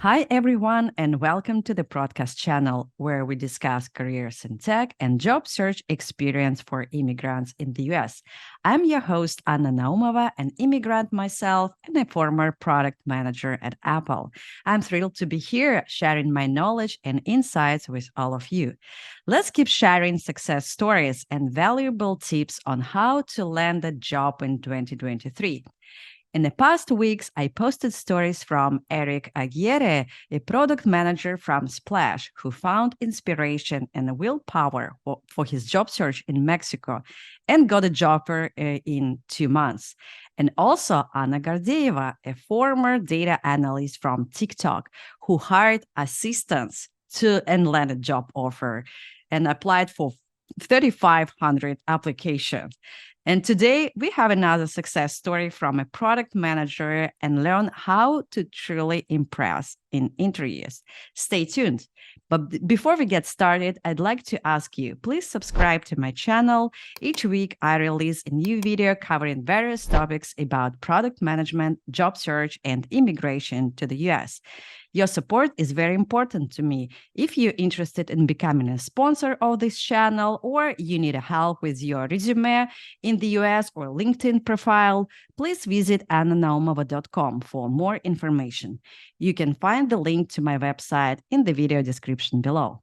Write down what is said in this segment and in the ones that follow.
Hi, everyone, and welcome to the Prodcast channel, where we discuss careers in tech and job search experience for immigrants in the US. I'm your host, Anna Naumova, an immigrant myself and a former product manager at Apple. I'm thrilled to be here sharing my knowledge and insights with all of you. Let's keep sharing success stories and valuable tips on how to land a job in 2023. In the past weeks, I posted stories from Eric Aguirre, a product manager from Splash, who found inspiration and willpower for his job search in Mexico and got a job in 2 months. And also Anna Gardeeva, a former data analyst from TikTok, who hired assistants and landed a job offer and applied for 3,500 applications. And today we have another success story from a product manager and learn how to truly impress in interviews. Stay tuned. But before we get started, I'd like to ask you, please subscribe to my channel. Each week I release a new video covering various topics about product management, job search, and immigration to the US. Your support is very important to me. If you're interested in becoming a sponsor of this channel or you need help with your resume in the US or LinkedIn profile, please visit annanaumova.com for more information. You can find the link to my website in the video description below.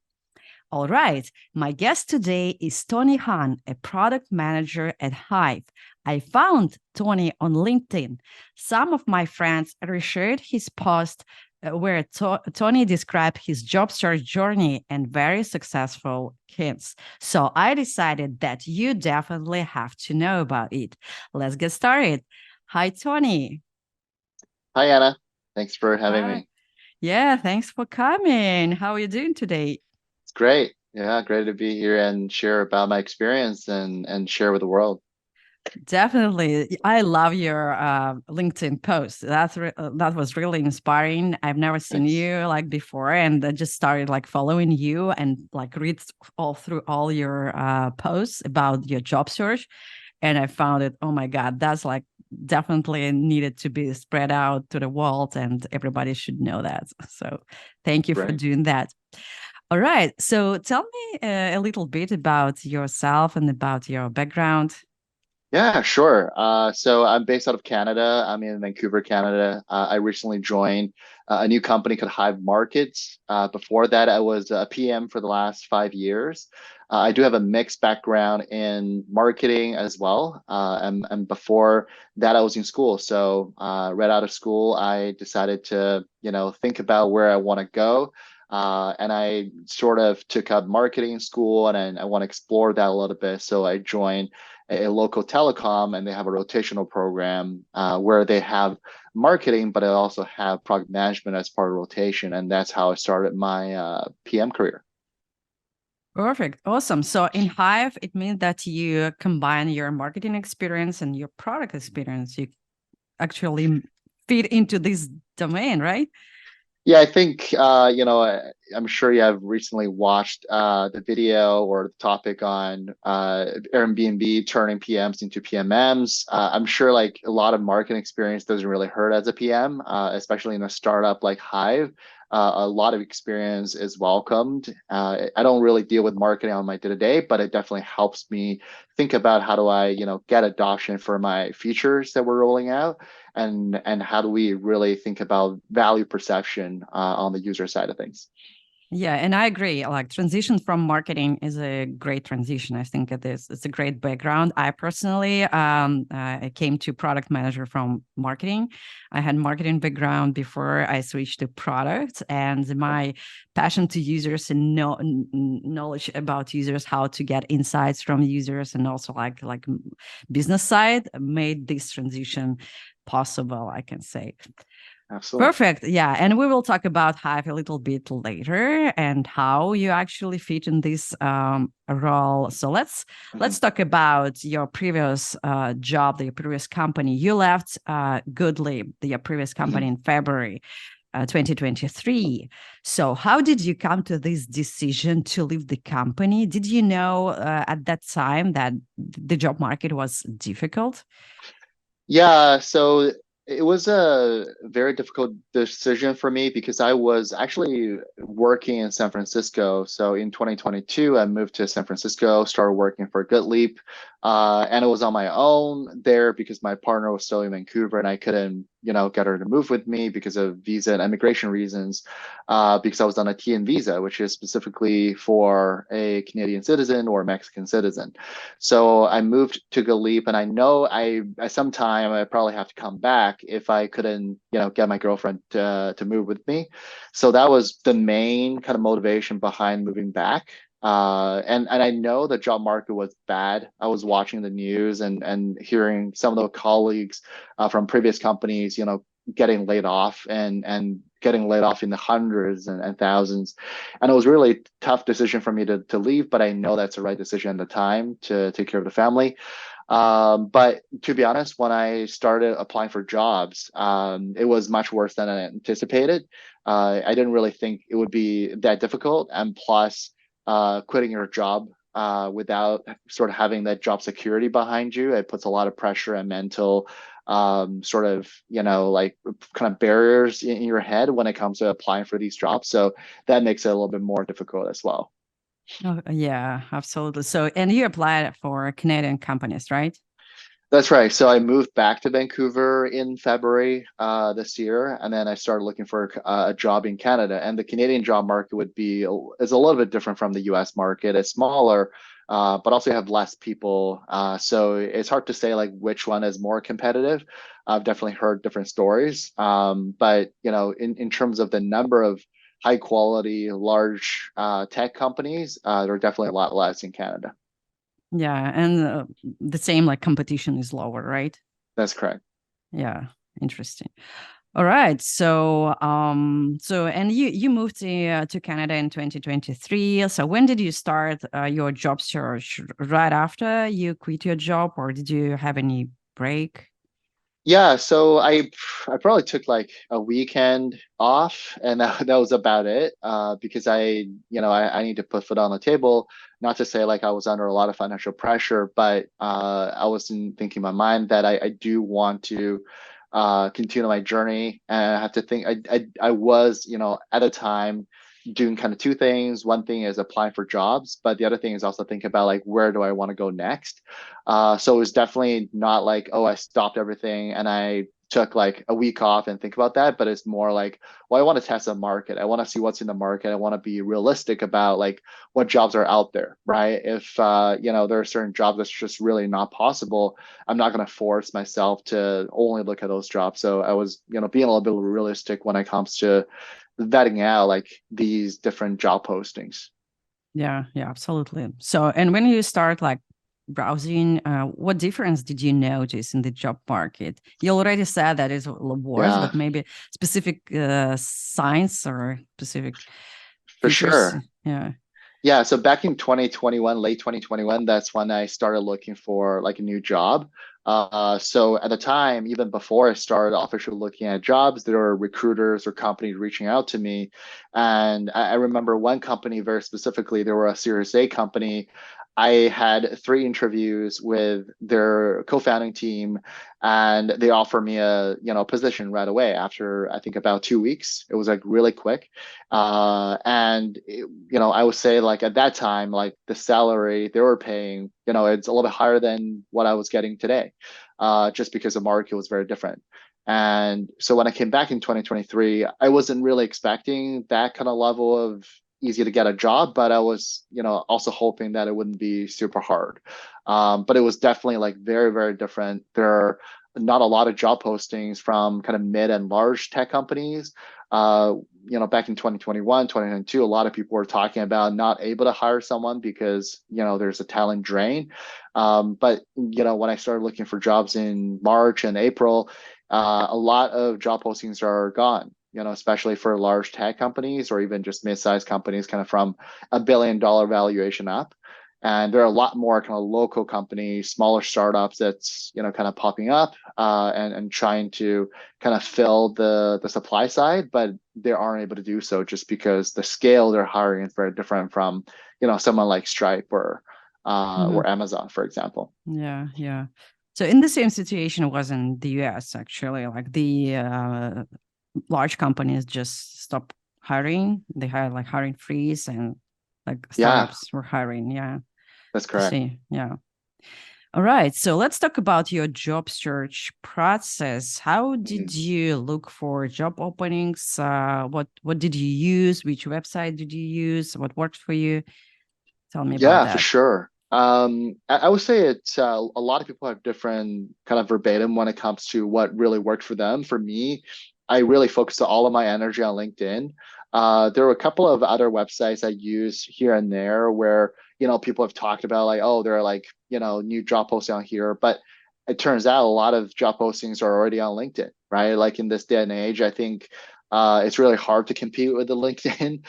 All right, my guest today is Tony Han, a product manager at Hiive. I found Tony on LinkedIn. Some of my friends reshared his post where Tony described his job search journey and very successful hints. So I decided that you definitely have to know about it. Let's get started. Hi, Tony. Hi, Anna. Thanks for having Hi. me. Yeah, thanks for coming. How are you doing today? It's great. Yeah, great to be here and share about my experience and share with the world. Definitely. I love your LinkedIn post. That was really inspiring. I've never seen Thanks. you like before, and I just started like following you and like read all through all your posts about your job search. And I found it, oh my God, that's like definitely needed to be spread out to the world, and everybody should know that. So thank you for Great. doing that. All right. So tell me a little bit about yourself and about your background. Yeah, sure. So I'm based out of Canada. I'm in Vancouver, Canada. I recently joined a new company called Hive Markets. Before that, I was a PM for the last 5 years. I do have a mixed background in marketing as well. And before that, I was in school. So right out of school, I decided to, think about where I want to go. And I sort of took up marketing school and I want to explore that a little bit. So I joined a local telecom and they have a rotational program where they have marketing, but I also have product management as part of rotation. And that's how I started my PM career. Perfect. Awesome. So in Hive, it means that you combine your marketing experience and your product experience. You actually fit into this domain, right? Yeah, I think I'm sure you have recently watched the video or the topic on Airbnb turning PMs into PMMs. I'm sure like a lot of marketing experience doesn't really hurt as a PM, especially in a startup like Hive. A lot of experience is welcomed. I don't really deal with marketing on my day-to-day, but it definitely helps me think about how do I, get adoption for my features that we're rolling out and how do we really think about value perception on the user side of things. Yeah, and I agree. Like transition from marketing is a great transition. I think it is. It's a great background. I personally, I came to product manager from marketing. I had marketing background before I switched to product, and my passion to users and knowledge about users, how to get insights from users, and also like business side made this transition possible, I can say. Absolutely. Perfect. Yeah. And we will talk about Hive a little bit later and how you actually fit in this role. So let's talk about your previous job, your previous company. You left GoogLeap, your previous company, in February 2023. So how did you come to this decision to leave the company? Did you know at that time that the job market was difficult? Yeah, so It was a very difficult decision for me because I was actually working in San Francisco. So in 2022, I moved to San Francisco, started working for GoodLeap, and it was on my own there because my partner was still in Vancouver and I couldn't, get her to move with me because of visa and immigration reasons, because I was on a TN visa, which is specifically for a Canadian citizen or Mexican citizen. So I moved to GoodLeap, and I know at some time I probably have to come back if I couldn't, get my girlfriend to move with me. So that was the main kind of motivation behind moving back. And I know the job market was bad. I was watching the news and hearing some of the colleagues from previous companies, getting laid off and getting laid off in the hundreds and thousands. And it was really a tough decision for me to leave, but I know that's the right decision at the time to take care of the family. But to be honest, when I started applying for jobs, it was much worse than I anticipated. I didn't really think it would be that difficult. And plus, quitting your job without sort of having that job security behind you, it puts a lot of pressure and mental sort of, like kind of barriers in your head when it comes to applying for these jobs. So that makes it a little bit more difficult as well. Oh, yeah, absolutely. So, and you applied for Canadian companies, right? That's right. So I moved back to Vancouver in February this year, and then I started looking for a job in Canada. And the Canadian job market is a little bit different from the U.S. market. It's smaller, but also you have less people. So it's hard to say like which one is more competitive. I've definitely heard different stories, but in terms of the number of high quality, large tech companies, there are definitely a lot less in Canada. Yeah, and the same like competition is lower, right? That's correct. Yeah, interesting. All right. So, and you moved to Canada in 2023. So, when did you start your job search? Right after you quit your job, or did you have any break? Yeah, so I probably took like a weekend off, and that was about it. Because I need to put food on the table. Not to say like I was under a lot of financial pressure, but I was thinking in my mind that I do want to continue my journey, and I have to think. I was, at a time doing kind of two things. One thing is applying for jobs, but the other thing is also thinking about like where do I want to go next. So it was definitely not like, oh, I stopped everything and I took like a week off and think about that, but it's more like, well, I want to test the market. I want to see what's in the market. I want to be realistic about like what jobs are out there, right? If there are certain jobs that's just really not possible, I'm not going to force myself to only look at those jobs. So I was, being a little bit realistic when it comes to vetting out like these different job postings. Yeah, yeah, absolutely. So, and when you start like browsing, what difference did you notice in the job market? You already said that it's worse, Yeah, but maybe specific signs or specific for features. sure. Yeah. Yeah, so back in 2021, late 2021, that's when I started looking for like a new job. So at the time, even before I started officially looking at jobs, there were recruiters or companies reaching out to me. And I remember one company very specifically, they were a Series A company. I had three interviews with their co-founding team, and they offered me a position right away after I think about 2 weeks. It was like really quick. I would say like at that time, like the salary they were paying, it's a little bit higher than what I was getting today, just because the market was very different. And so when I came back in 2023, I wasn't really expecting that kind of level of easy to get a job, but I was, also hoping that it wouldn't be super hard. But it was definitely like very, very different. There are not a lot of job postings from kind of mid and large tech companies. Uh, Back in 2021, 2022, a lot of people were talking about not able to hire someone because, there's a talent drain. But, when I started looking for jobs in March and April, a lot of job postings are gone, especially for large tech companies or even just mid-sized companies kind of from $1 billion valuation up. And there are a lot more kind of local companies, smaller startups that's, kind of popping up and trying to kind of fill the supply side, but they aren't able to do so just because the scale they're hiring is very different from, someone like Stripe or Mhm. Amazon, for example. Yeah, yeah. So in the same situation was in the US actually, like the large companies just stopped hiring. They had like hiring freeze and like Yeah, startups were hiring. Yeah. that's I correct. see. Yeah. All right. So let's talk about your job search process. How Mhm. did you look for job openings? What did you use? Which website did you use? What worked for you? Tell me about Yeah, for that. sure. I would say it's a lot of people have different kind of verbatim when it comes to what really worked for them. For me, I really focused all of my energy on LinkedIn. There were a couple of other websites I use here and there where, people have talked about like, oh, there are like, new job posts on here, but it turns out a lot of job postings are already on LinkedIn, right? Like in this day and age, I think it's really hard to compete with the LinkedIn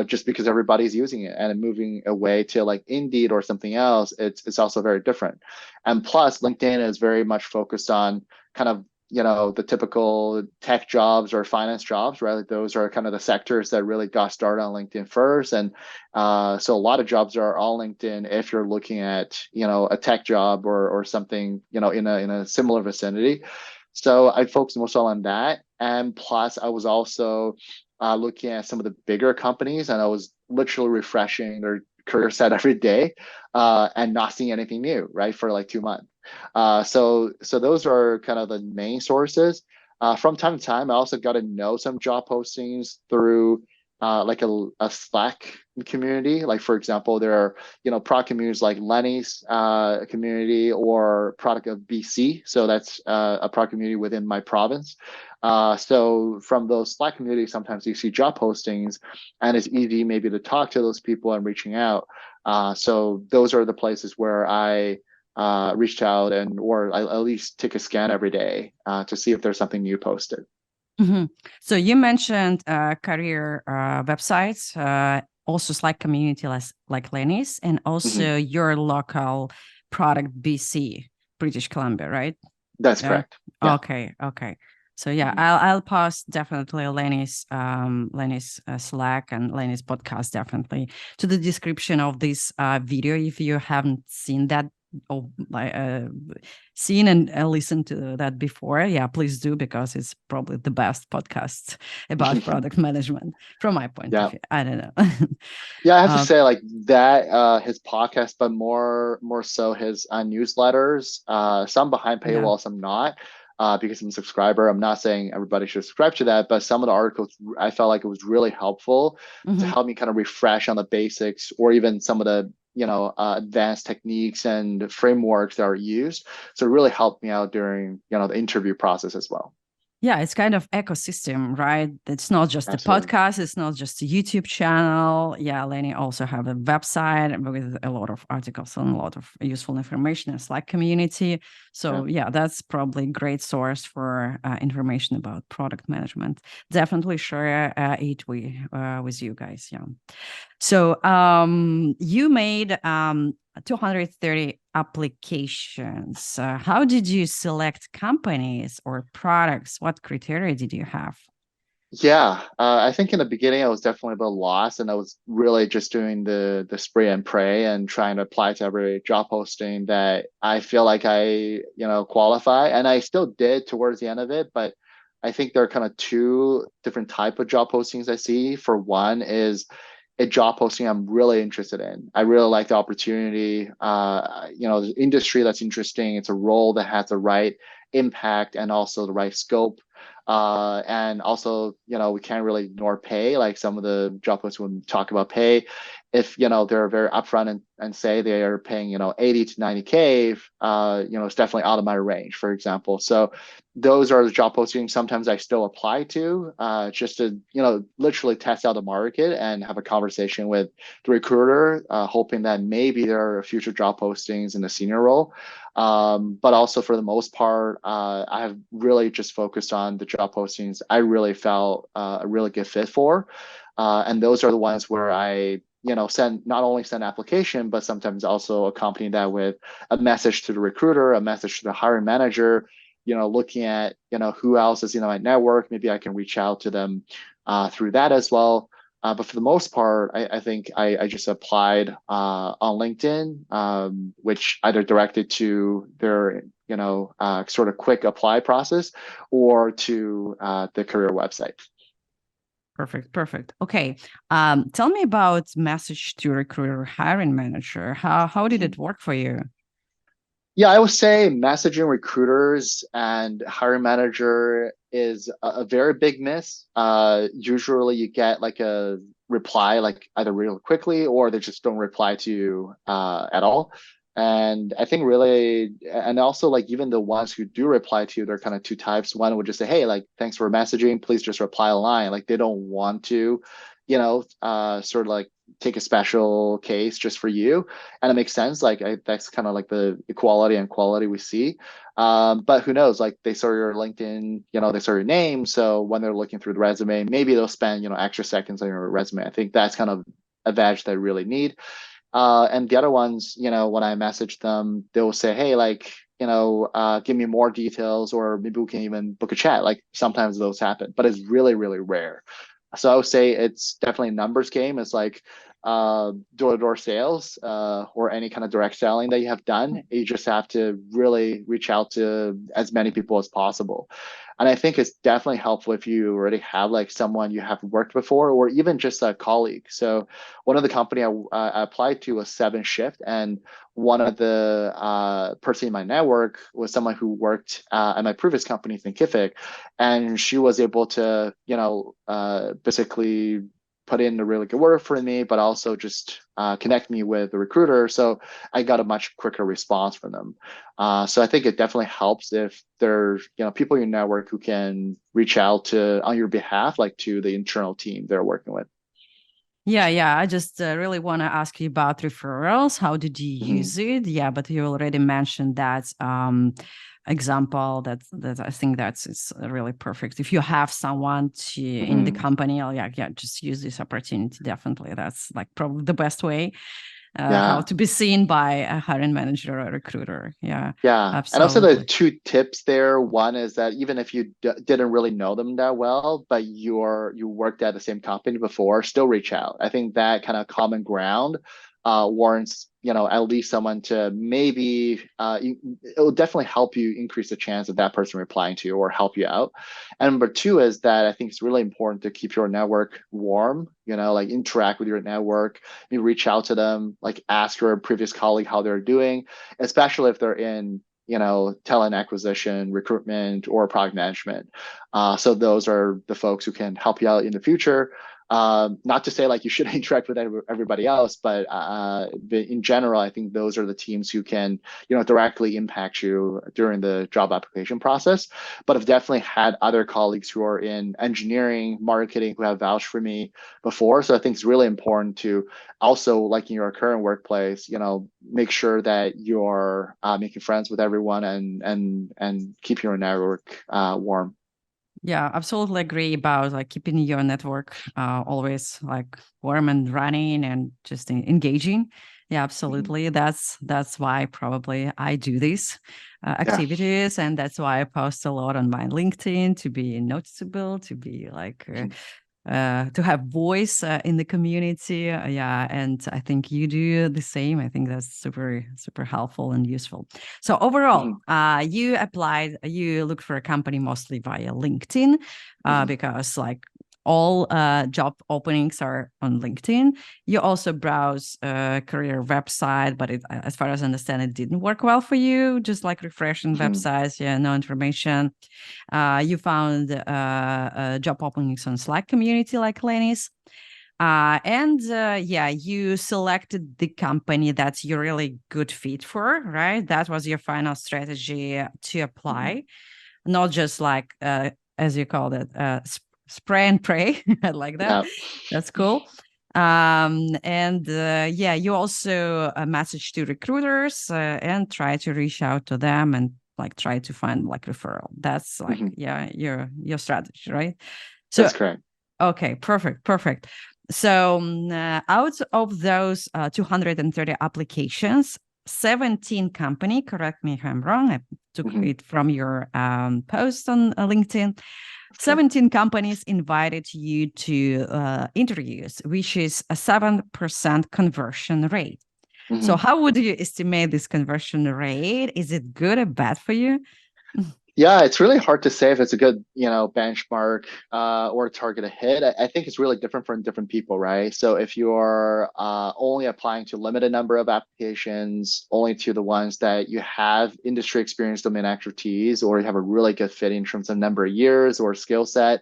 just because everybody's using it and moving away to like Indeed or something else. It's also very different. And plus, LinkedIn is very much focused on kind of the typical tech jobs or finance jobs, right? Like those are kind of the sectors that really got started on LinkedIn first. And so a lot of jobs are on LinkedIn if you're looking at a tech job or something in a similar vicinity. So I focused most on that. And plus, I was also looking at some of the bigger companies, and I was literally refreshing their career set every day and not seeing anything new, right, for like 2 months. So those are kind of the main sources. From time to time, I also got to know some job postings through like a Slack community. Like for example, there are product communities like Lenny's community or product of BC. So that's a product community within my province. So from those Slack communities, sometimes you see job postings, and it's easy maybe to talk to those people and reaching out. So those are the places where I reached out or I at least take a scan every day to see if there's something new posted. Mhm. So you mentioned career websites, also Slack community like Lenny's, and Mhm. also your local product BC, British Columbia, right? That's Yeah. correct. Yeah. Okay. Okay. So yeah, Mhm. I'll post definitely Lenny's Slack and Lenny's podcast definitely to the description of this video if you haven't seen that or like seen and listened to that before. Yeah, please do because it's probably the best podcast about product management from my point of Yeah. view. I don't know. Yeah, I have to um, say like that his podcast, but more so his newsletters. Some behind yeah. paywall, some not. Because I'm a subscriber. I'm not saying everybody should subscribe to that, but some of the articles I felt like it was really helpful to Mhm. help me kind of refresh on the basics or even some of the advanced techniques and frameworks that are used. So it really helped me out during the interview process as well. Yeah, it's kind of ecosystem, right? It's not just a Absolutely. podcast, it's not just a YouTube channel. Yeah, Lenny also have a website with a lot of articles and a lot of useful information and Slack community. Yeah. So yeah, that's probably a great source for information about product management. Definitely share it with you guys. Yeah. So you made 230 applications. How did you select companies or products? What criteria did you have? Yeah, I think in the beginning I was definitely a bit lost, and I was really just doing the spray and pray and trying to apply to every job posting that I feel like I qualify, and I still did towards the end of it. But I think there are kind of two different type of job postings I see. For one is a job posting I'm really interested in. I really like the opportunity. The industry that's interesting. It's a role that has the right impact and also the right scope. And also, we can't really ignore pay. Like some of the job posts when we talk about pay, if they're very upfront and say they are paying 80 to 90K, it's definitely out of my range, for example. So those are the job postings sometimes I still apply to just to literally test out the market and have a conversation with the recruiter, hoping that maybe there are future job postings in the senior role. But also for the most part, I have really just focused on the job postings I really felt a really good fit for. And those are the ones where I not only send application, but sometimes also accompany that with a message to the recruiter, a message to the hiring manager, looking at who else is in my network. Maybe I can reach out to them through that as well. But for the most part, I think I just applied on LinkedIn, which either directed to their, sort of quick apply process or to the career website. Perfect. Okay. Tell me about message to recruiter hiring manager. How did it work for you? Yeah, I would say messaging recruiters and hiring manager is a very big miss. Usually you get like a reply like either real quickly or they just don't reply to you at all. And I think really, and also like even the ones who do reply to you, they're kind of two types. One would just say, hey, like, thanks for messaging. Please just reply online. Like they don't want to, sort of like take a special case just for you, and it makes sense. Like that's kind of like the equality and quality we see. But who knows? Like they saw your LinkedIn, they saw your name, so when they're looking through the resume, maybe they'll spend extra seconds on your resume. I think that's kind of a badge they really need. And the other ones, when I message them, they'll say, hey, like, give me more details, or maybe we can even book a chat. Like sometimes those happen, but it's really, really rare. So I would say it's definitely a numbers game. It's like door-to-door sales or any kind of direct selling that you have done. You just have to really reach out to as many people as possible. And I think it's definitely helpful if you already have like someone you have worked before, or even just a colleague. So one of the company I applied to was 7-Shift, and one of the person in my network was someone who worked at my previous company, Thinkific, and she was able to, basically put in a really good word for me, but also just connect me with the recruiter. So I got a much quicker response from them. So I think it definitely helps if there's, people in your network who can reach out to on your behalf, like to the internal team they're working with. Yeah. I just really want to ask you about referrals. How did you use it? Yeah, but you already mentioned that example. That I think it's really perfect. If you have someone in the company, just use this opportunity. Definitely, that's like probably the best way. How to be seen by a hiring manager or a recruiter. Yeah, And also the absolutely. 2 tips there. One is that even if you didn't really know them that well, but you worked at the same company before, still reach out. I think that kind of common ground warrants, at least someone to maybe, it will definitely help you increase the chance of that person replying to you or help you out. And number 2 is that I think it's really important to keep your network warm, like interact with your network, you reach out to them, like ask your previous colleague how they're doing, especially if they're in, talent acquisition, recruitment, or product management. So those are the folks who can help you out in the future. Not to say like you should interact with everybody else, but in general, I think those are the teams who can, directly impact you during the job application process. But I've definitely had other colleagues who are in engineering, marketing, who have vouched for me before. So I think it's really important to also, like in your current workplace, make sure that you're making friends with everyone and keep your network warm. Yeah, absolutely agree about like keeping your network always like warm and running and just engaging. Yeah, absolutely. That's why probably I do these Yeah. activities, and that's why I post a lot on my LinkedIn to be noticeable, to be like to have voice in the community. Yeah, and I think you do the same. I think that's super helpful and useful. So overall, you looked for a company mostly via LinkedIn because like all job openings are on LinkedIn. You also browse a career website, but as far as I understand, it didn't work well for you. Just like refreshing websites, no information. You found job openings on Slack community like Lenny's. You selected the company that's you're really good fit for, right? That was your final strategy to apply, not just like, as you called it, spray and pray. I like that. Yeah. That's cool. You also message to recruiters and try to reach out to them and like try to find like referral. That's like your strategy, right? So That's correct. okay, perfect. So out of those 230 applications, 17 company, correct me if I'm wrong, I took Mhm. it from your post on LinkedIn. Okay. 17 companies invited you to interviews, which is a 7% conversion rate. So Mhm. how would you estimate this conversion rate? Is it good or bad for you? Yeah, it's really hard to say if it's a good, benchmark or a target to hit. I think it's really different for different people, right? So if you're only applying to a limited number of applications, only to the ones that you have industry experience, domain expertise, or you have a really good fit in terms of number of years or skill set,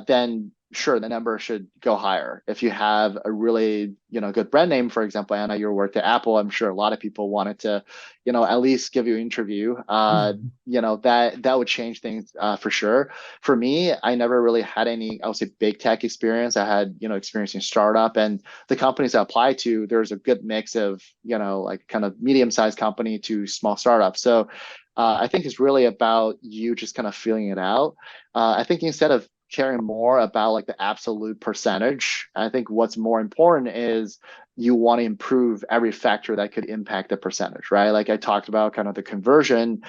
then sure, the number should go higher. If you have a really, good brand name, for example, Anna, you worked at Apple, I'm sure a lot of people wanted to, at least give you an interview. That would change things for sure. For me, I never really had any, I would say, big tech experience. I had, experience in startup, and the companies I applied to, there's a good mix of, like kind of medium-sized company to small startup. So I think it's really about you just kind of feeling it out. I think instead of caring more about like the absolute percentage, I think what's more important is you want to improve every factor that could impact the percentage, right? Like I talked about kind of the conversion,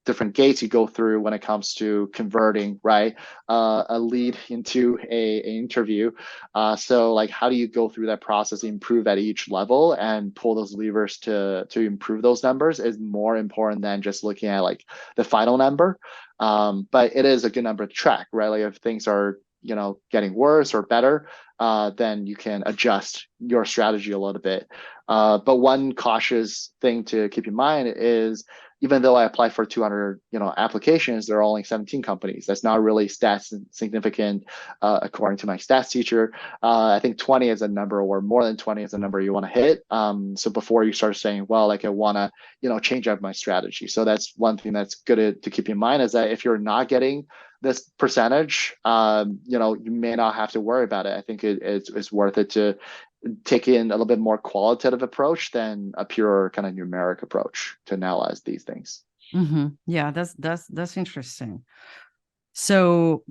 different gates you go through when it comes to converting, right? A lead into a interview. So like, how do you go through that process, improve at each level, and pull those levers to improve those numbers is more important than just looking at like the final number. But it is a good number to track, right? Like if things are getting worse or better, then you can adjust your strategy a little bit. But one cautious thing to keep in mind is even though I apply for 200, applications, there are only 17 companies. That's not really stats significant, according to my stats teacher. I think 20 is a number, or more than 20 is a number you want to hit. So before you start saying, well, like I want to, change up my strategy. So that's one thing that's good to keep in mind, is that if you're not getting this percentage, you may not have to worry about it. I think it's worth it to take in a little bit more qualitative approach than a pure kind of numeric approach to analyze these things. Yeah, that's interesting. So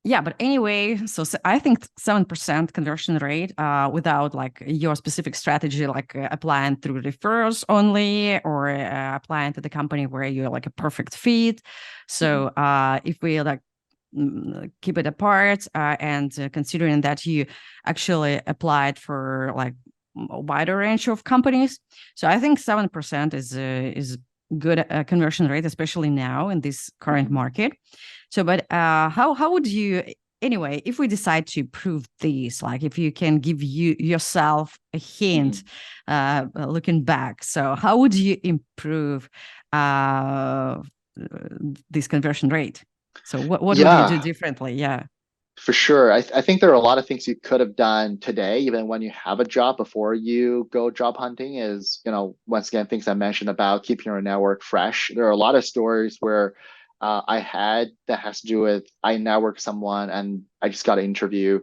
yeah, but anyway, so I think 7% conversion rate without like your specific strategy, like applying through referrals only, or applying to the company where you're like a perfect fit. So if we like keep it apart and considering that you actually applied for like a wider range of companies, so I think 7% is good conversion rate, especially now in this current Mm-hmm. market. So, but how would you, anyway, if we decide to prove this, like if you can give yourself a hint, Mm-hmm. looking back, so how would you improve this conversion rate? So what would you do Yeah, differently? Yeah. for sure. I think there are a lot of things you could have done today, even when you have a job, before you go job hunting, is, once again, things I mentioned about keeping your network fresh. There are a lot of stories where I had that has to do with I networked someone and I just got an interview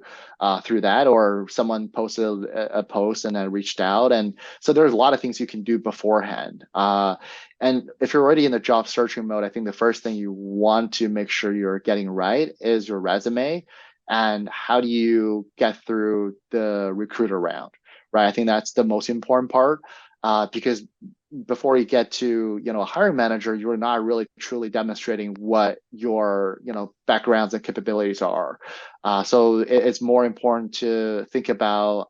through that, or someone posted a post and I reached out. And so there's a lot of things you can do beforehand. And if you're already in the job searching mode, I think the first thing you want to make sure you're getting right is your resume, and how do you get through the recruiter round, right? I think that's the most important part, because before you get to a hiring manager, you're not really truly demonstrating what your backgrounds and capabilities are. So it's more important to think about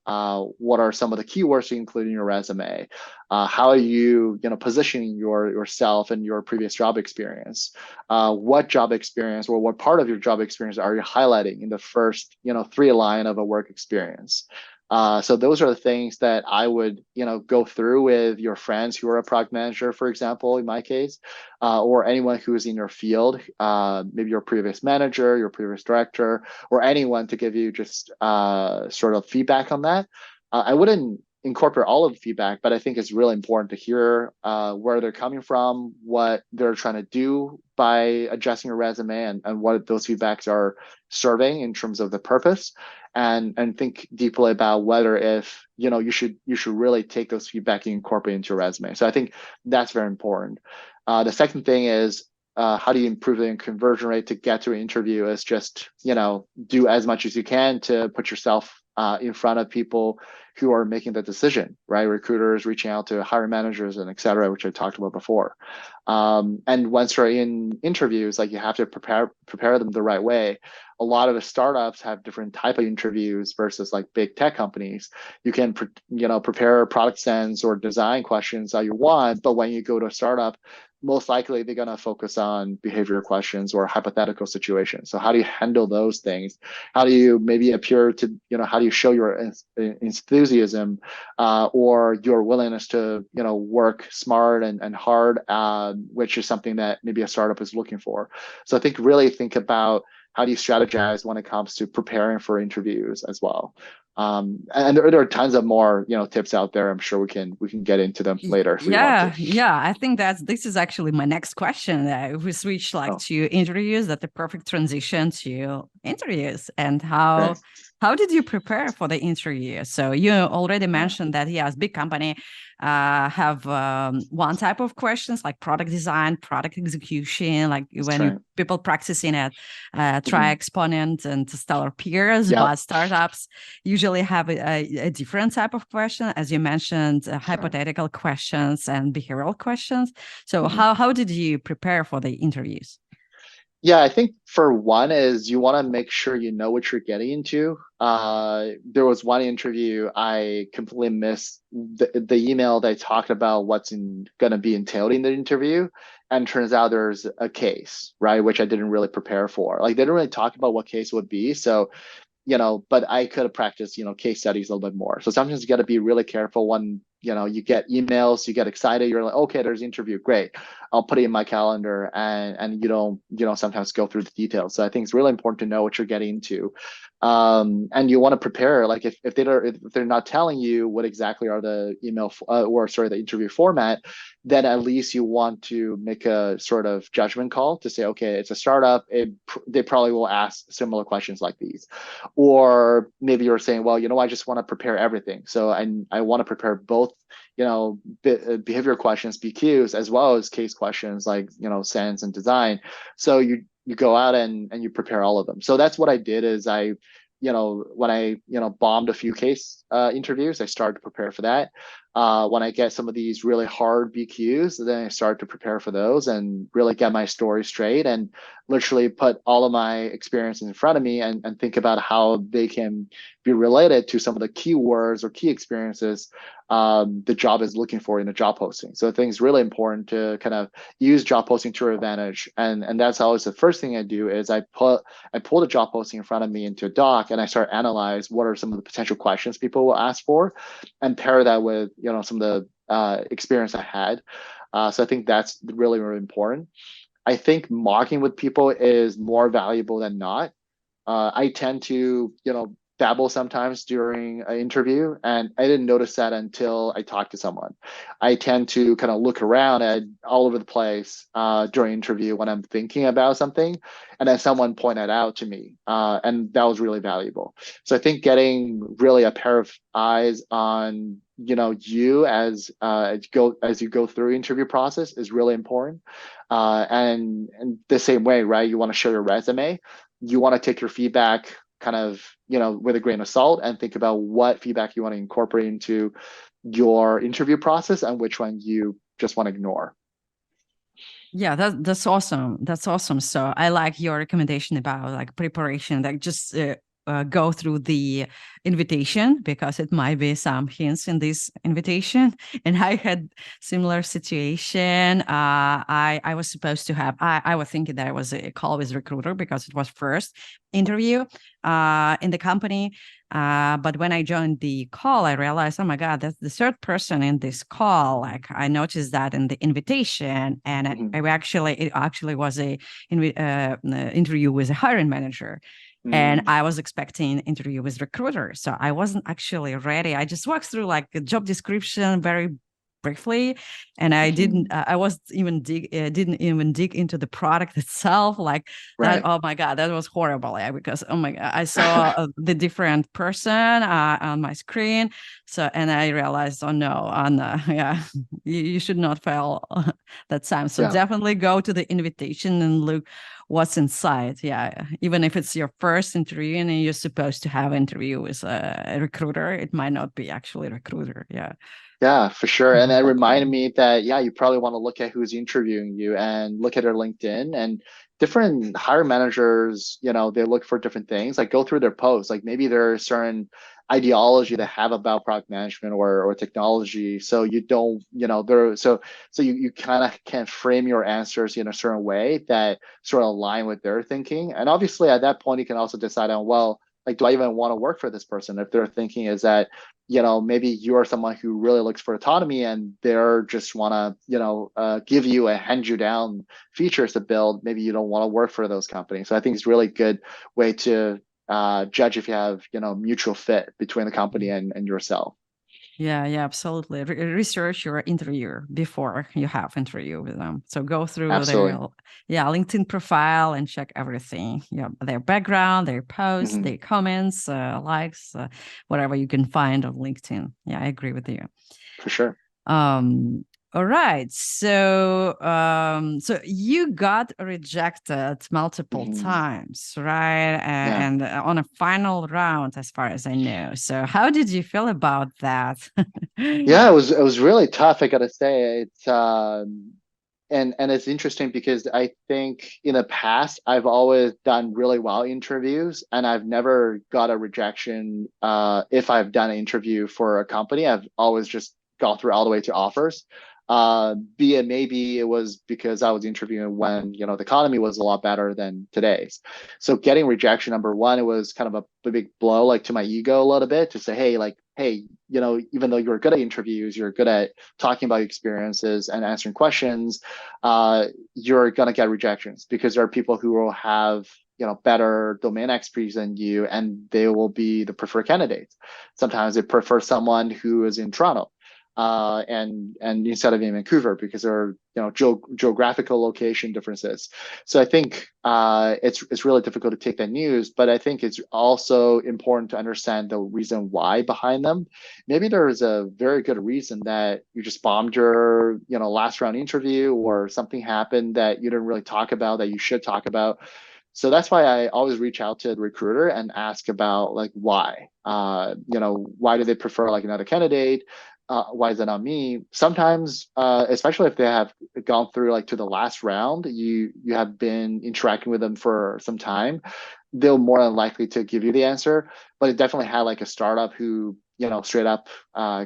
what are some of the keywords you include in your resume. How are you positioning yourself and your previous job experience? What job experience or what part of your job experience are you highlighting in the first three line of a work experience? So those are the things that I would, go through with your friends who are a product manager, for example, in my case, or anyone who's in your field, maybe your previous manager, your previous director, or anyone to give you just sort of feedback on that. I wouldn't incorporate all of the feedback, but I think it's really important to hear where they're coming from, what they're trying to do by adjusting your resume, and what those feedbacks are serving in terms of the purpose, and think deeply about whether if you should really take those feedback and incorporate into your resume. So I think that's very important. The second thing is, how do you improve the conversion rate to get to an interview, is just do as much as you can to put yourself in front of people who are making the decision, right? Recruiters reaching out to hiring managers and et cetera, which I talked about before. And once you're in interviews, like you have to prepare them the right way. A lot of the startups have different type of interviews versus like big tech companies. You can prepare product sense or design questions that you want, but when you go to a startup, most likely they're going to focus on behavior questions or hypothetical situations. So how do you handle those things? How do you maybe appear to, how do you show your enthusiasm or your willingness to, work smart and hard, which is something that maybe a startup is looking for. So I think really think about how do you strategize when it comes to preparing for interviews as well. And there are tons of more, tips out there. I'm sure we can get into them later if we want to. Yeah. I think this is actually my next question. If we switch to interviews, that's the perfect transition to interviews. And how did you prepare for the interview? So you already mentioned that yes, big company have one type of questions like product design, product execution, like people practicing at Try Exponent and Stellar Peers, but startups usually have a different type of question, as you mentioned, hypothetical questions and behavioral questions. So how did you prepare for the interviews? Yeah, I think for one is you want to make sure you know what you're getting into. There was one interview I completely missed the email that talked about what's going to be entailed in the interview, and turns out there's a case, right, which I didn't really prepare for. Like they didn't really talk about what case would be, so but I could have practiced, case studies a little bit more. So sometimes you got to be really careful when, you get emails, you get excited, you're like, okay, there's an interview, great. I'll put it in my calendar, and you don't sometimes go through the details. So I think it's really important to know what you're getting into. And you want to prepare, like if they're not telling you what exactly are the the interview format, then at least you want to make a sort of judgment call to say, okay, it's a startup. They probably will ask similar questions like these. Or maybe you're saying, well, I just want to prepare everything. So I want to prepare both, behavior questions, BQs, as well as case questions like, sense and design. So you go out and you prepare all of them. So that's what I did is when I, bombed a few case interviews, I started to prepare for that. When I get some of these really hard BQs, then I start to prepare for those and really get my story straight and literally put all of my experiences in front of me and think about how they can be related to some of the keywords or key experiences the job is looking for in a job posting. So I think it's really important to kind of use job posting to your advantage. And that's always the first thing I do is I pull the job posting in front of me into a doc and I start analyze what are some of the potential questions people will ask for and pair that with, some of the experience I had. So I think that's really, really important. I think mocking with people is more valuable than not. I tend to, babble sometimes during an interview, and I didn't notice that until I talked to someone. I tend to kind of look around at all over the place during interview when I'm thinking about something, and then someone pointed out to me, and that was really valuable. So I think getting really a pair of eyes on you as you go through interview process is really important. And the same way, right? You want to show your resume. You want to take your feedback kind of, with a grain of salt and think about what feedback you want to incorporate into your interview process and which one you just want to ignore. Yeah, that's awesome. That's awesome. So I like your recommendation about like preparation, like just go through the invitation because it might be some hints in this invitation. And I had similar situation. I was supposed to have, I was thinking that I was a call with recruiter because it was first interview in the company. But when I joined the call, I realized, oh my God, that's the third person in this call. Like I noticed that in the invitation, and it actually was a interview with a hiring manager. And I was expecting interview with recruiter. So I wasn't actually ready. I just walked through like a job description very briefly, and I didn't even dig into the product itself, like that. Oh my God, that was horrible. Because oh my God, I saw the different person on my screen, so and I realized, oh no, yeah, you should not fail that time. So definitely go to the invitation and look what's inside. Yeah, even if it's your first interview and you're supposed to have an interview with a recruiter, it might not be actually a recruiter. Yeah. Yeah, for sure. And it reminded Mhm. me that, yeah, you probably want to look at who's interviewing you and look at their LinkedIn and different hire managers, they look for different things. Like go through their posts. Like maybe there's certain ideology they have about product management or technology. So you don't, so you kind of can frame your answers in a certain way that sort of align with their thinking. And obviously at that point you can also decide on, well, like, do I even want to work for this person? If their thinking is that maybe you're someone who really looks for autonomy and they're just want to, give you and hand you down features to build. Maybe you don't want to work for those companies. So I think it's a really good way to judge if you have, mutual fit between the company and yourself. Yeah, yeah, absolutely. Research your interviewer before you have interview with them. So go through their Absolutely. LinkedIn profile and check everything. Yeah, their background, their posts, Hmm. their comments, likes, whatever you can find on LinkedIn. Yeah, I agree with you. For sure. Um, all right. So you got rejected multiple Hmm. times, right? Yeah. And on a final round, as far as I know. So how did you feel about that? Yeah, it was really tough, I gotta say. It's and it's interesting because I think in the past I've always done really well in interviews and I've never got a rejection if I've done an interview for a company. I've always just gone through all the way to offers. Be it maybe it was because I was interviewing when the economy was a lot better than today's. So getting rejection, number one, it was kind of a big blow like to my ego a little bit to say, hey, like, hey, even though you're good at interviews, you're good at talking about experiences and answering questions, you're gonna get rejections because there are people who will have better domain expertise than you, and they will be the preferred candidates. Sometimes they prefer someone who is in Toronto, and instead of in Vancouver because there are geographical location differences. So I think it's really difficult to take that news, but I think it's also important to understand the reason why behind them. Maybe there is a very good reason that you just bombed your last round interview or something happened that you didn't really talk about that you should talk about. So that's why I always reach out to the recruiter and ask about like why. Why do they prefer like another candidate? Why is it not me? Sometimes, especially if they have gone through like to the last round, you have been interacting with them for some time, they're more than likely to give you the answer. But it definitely had like a startup who straight up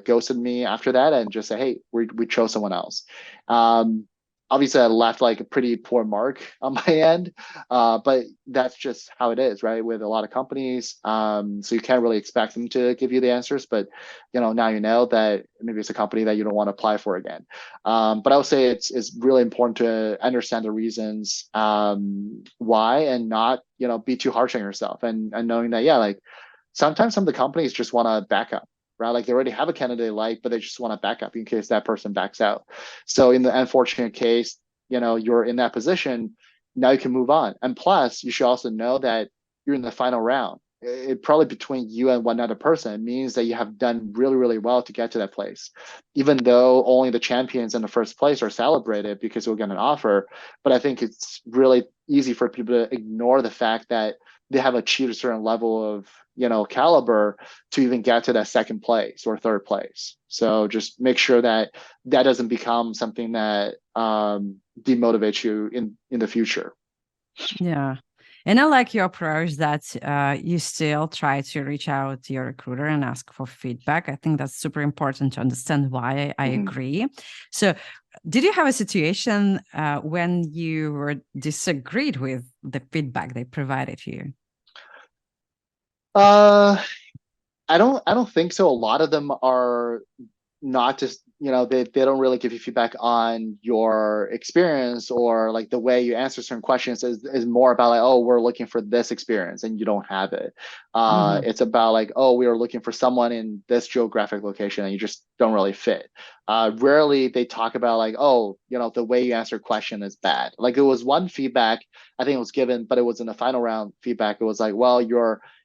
ghosted me after that and just say, hey, we chose someone else. Um, Obviously I left like a pretty poor mark on my end, but that's just how it is, right? With a lot of companies, so you can't really expect them to give you the answers, but now you know that maybe it's a company that you don't want to apply for again. But I would say it's really important to understand the reasons why and not be too harsh on yourself and knowing that, yeah, like sometimes some of the companies just want to back up, right? Like they already have a candidate they like, but they just want to back up in case that person backs out. So in the unfortunate case, you're in that position, now you can move on. And plus, you should also know that you're in the final round. It probably between you and one other person means that you have done really, really well to get to that place. Even though only the champions in the first place are celebrated because you'll get an offer. But I think it's really easy for people to ignore the fact that they have achieved a certain level of caliber to even get to that second place or third place. So just make sure that that doesn't become something that demotivates you in the future. Yeah. And I like your approach that you still try to reach out to your recruiter and ask for feedback. I think that's super important to understand why I Mm-hmm. agree. So, did you have a situation when you were disagreed with the feedback they provided you? Uh, I don't think so. A lot of them are not just they don't really give you feedback on your experience or like the way you answer certain questions is more about like, oh, we're looking for this experience and you don't have it. Mm-hmm. It's about like, oh, we are looking for someone in this geographic location and you just don't really fit. Rarely they talk about like, oh, the way you answer a question is bad. Like it was one feedback I think it was given, but it was in the final round feedback. It was like, well,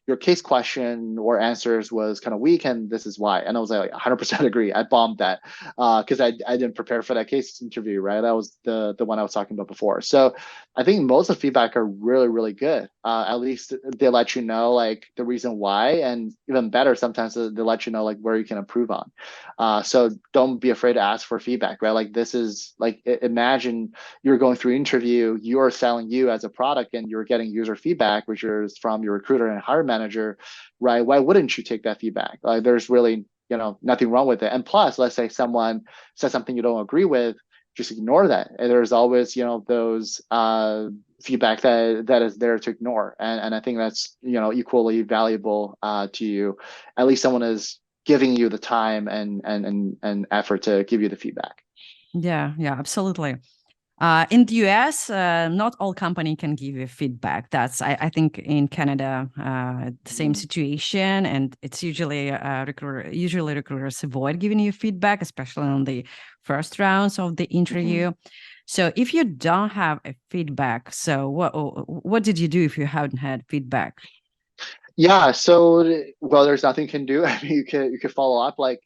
your case question or answers was kind of weak, and this is why. And I was like 100% agree. I bombed that because I didn't prepare for that case interview, right? That was the one I was talking about before. So I think most of the feedback are really, really good. At least they let you know like the reason why, and even better, sometimes they let you know like where you can improve on. So don't be afraid to ask for feedback, right? Like this is like imagine you're going through an interview, you're selling you as a product, and you're getting user feedback, which is from your recruiter and hiring manager, right? Why wouldn't you take that feedback? Like there's really nothing wrong with it. And plus, let's say someone says something you don't agree with, just ignore that. And there's always those feedback that is there to ignore, and I think that's equally valuable to you. At least someone is giving you the time and effort to give you the feedback. Yeah, yeah, absolutely. In the US, not all company can give you feedback. I think in Canada, the same situation, and it's usually recruiters avoid giving you feedback, especially on the first rounds of the interview. So if you don't have a feedback, so what did you do if you haven't had feedback? Yeah, so well, there's nothing you can do. I mean, you could follow up like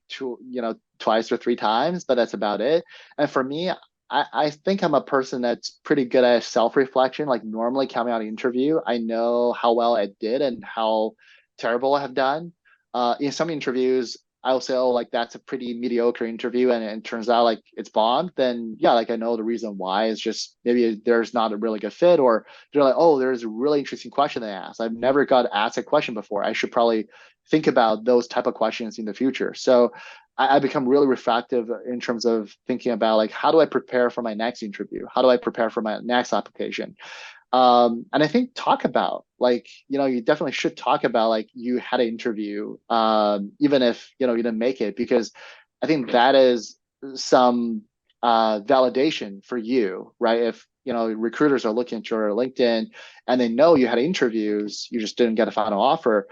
twice or three times, but that's about it. And for me, I think I'm a person that's pretty good at self-reflection. Like normally coming out of interview, I know how well I did and how terrible I have done. In some interviews, I'll say, oh, like that's a pretty mediocre interview, and it turns out like it's bombed. Then yeah, like I know the reason why is just maybe there's not a really good fit, or they're like, oh, there's a really interesting question they asked. I've never got asked a question before. I should probably think about those type of questions in the future. So I become really reflective in terms of thinking about like how do I prepare for my next interview? How do I prepare for my next application? And I think talk about like you definitely should talk about like you had an interview, even if you didn't make it, because I think that is some validation for you, right? If recruiters are looking at your LinkedIn and they know you had interviews, you just didn't get a final offer,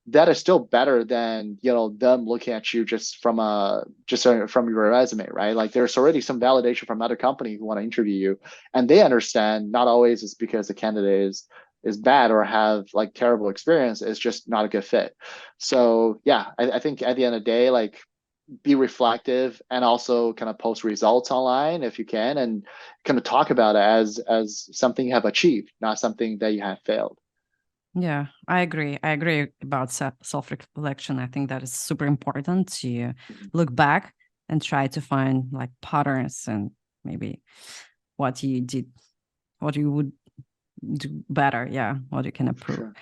that is still better than them looking at you from your resume, right? Like there's already some validation from another company who want to interview you, and they understand not always it's because the candidate is bad or have like terrible experience. It's just not a good fit. So yeah, I think at the end of the day, like be reflective and also kind of post results online if you can, and kind of talk about it as something you have achieved, not something that you have failed. Yeah, I agree. I agree about self-reflection. I think that is super important to look back and try to find like patterns and maybe what you did, what you would do better. Yeah, what you can For improve. sure.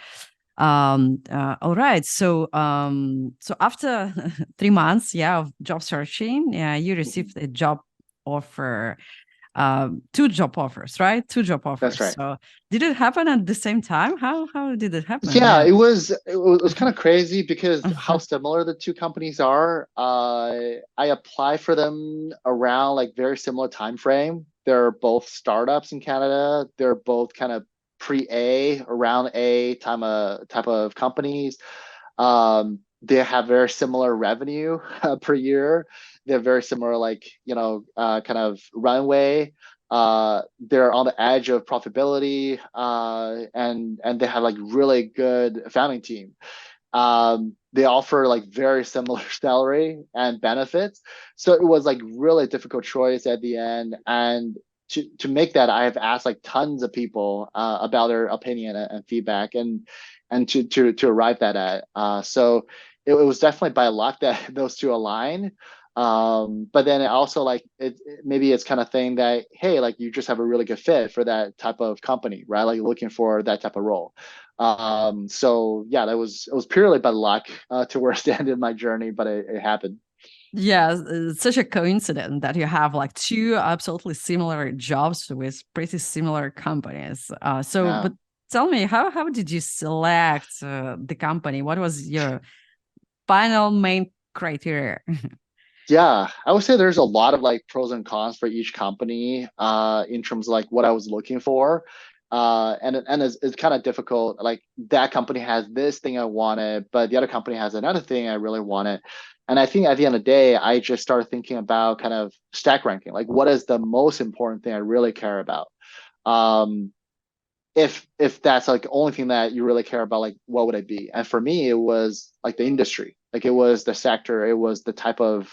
All right. So after 3 months, yeah, of job searching, yeah, you received a job offer, two job offers, right? Two job That's offers. right. So did it happen at the same time? How did it happen? Yeah, Yeah. it was kind of crazy because how similar the two companies are. I applied for them around like very similar time frame. They're both startups in Canada. They're both kind of pre-A, around A type of companies. They have very similar revenue per year. They have very similar like kind of runway. They're on the edge of profitability, and they have like really good founding team. They offer like very similar salary and benefits, so it was like really difficult choice at the end. And to make that, I have asked like tons of people about their opinion and feedback, and to arrive that at. So it was definitely by luck that those two align. But then it also like maybe it's kind of thing that hey, like you just have a really good fit for that type of company, right? Like looking for that type of role. So yeah, it was purely by luck towards the end of my journey, but it happened. Yeah, it's such a coincidence that you have like two absolutely similar jobs with pretty similar companies. Yeah. But tell me, how did you select the company? What was your final main criteria? Yeah, I would say there's a lot of like pros and cons for each company in terms of like what I was looking for. And it's kind of difficult. Like that company has this thing I wanted, but the other company has another thing I really wanted. And I think at the end of the day, I just started thinking about kind of stack ranking. Like what is the most important thing I really care about? Um, if that's like the only thing that you really care about, like what would it be? And for me, it was like the industry, like it was the sector, it was the type of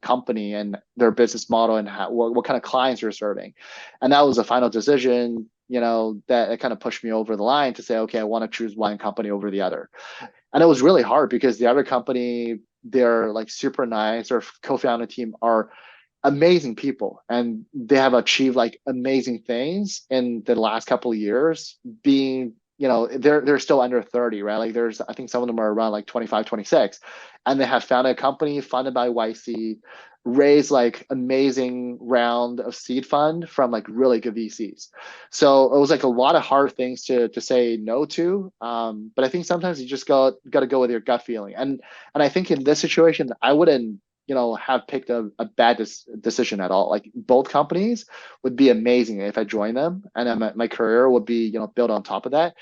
company and their business model and what kind of clients you're serving. And that was a final decision, that it kind of pushed me over the line to say, okay, I want to choose one company over the other. And it was really hard because the other company, they're like super nice, or co-founder team are amazing people, and they have achieved like amazing things in the last couple of years, being, they're still under 30, right? Like there's, I think some of them are around like 25, 26, and they have founded a company funded by YC, raised like amazing round of seed fund from like really good VCs. So it was like a lot of hard things to say no to. But I think sometimes you just got to go with your gut feeling. And I think in this situation, I wouldn't, have picked a bad decision at all. Like both companies would be amazing if I joined them, and then my career would be, built on top of that.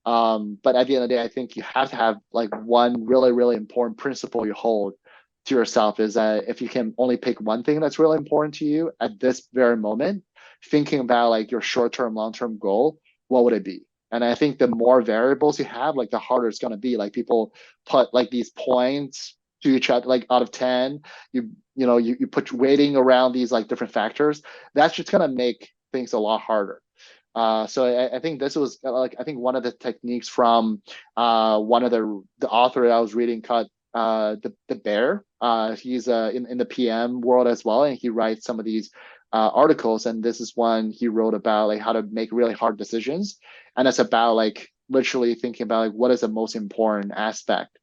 But at the end of the day, I think you have to have like one really, really important principle you hold to yourself, is that if you can only pick one thing that's really important to you at this very moment, thinking about like your short-term, long-term goal, what would it be? And I think the more variables you have, like the harder it's going to be. Like people put like these points to each other, like out of 10, you put weighting around these like different factors. That's just going to make things a lot harder. So I think this was like, I think one of the techniques from one of the author I was reading called the Bear. He's in the PM world as well, and he writes some of these articles. And this is one he wrote about like how to make really hard decisions, and it's about like literally thinking about like what is the most important aspect.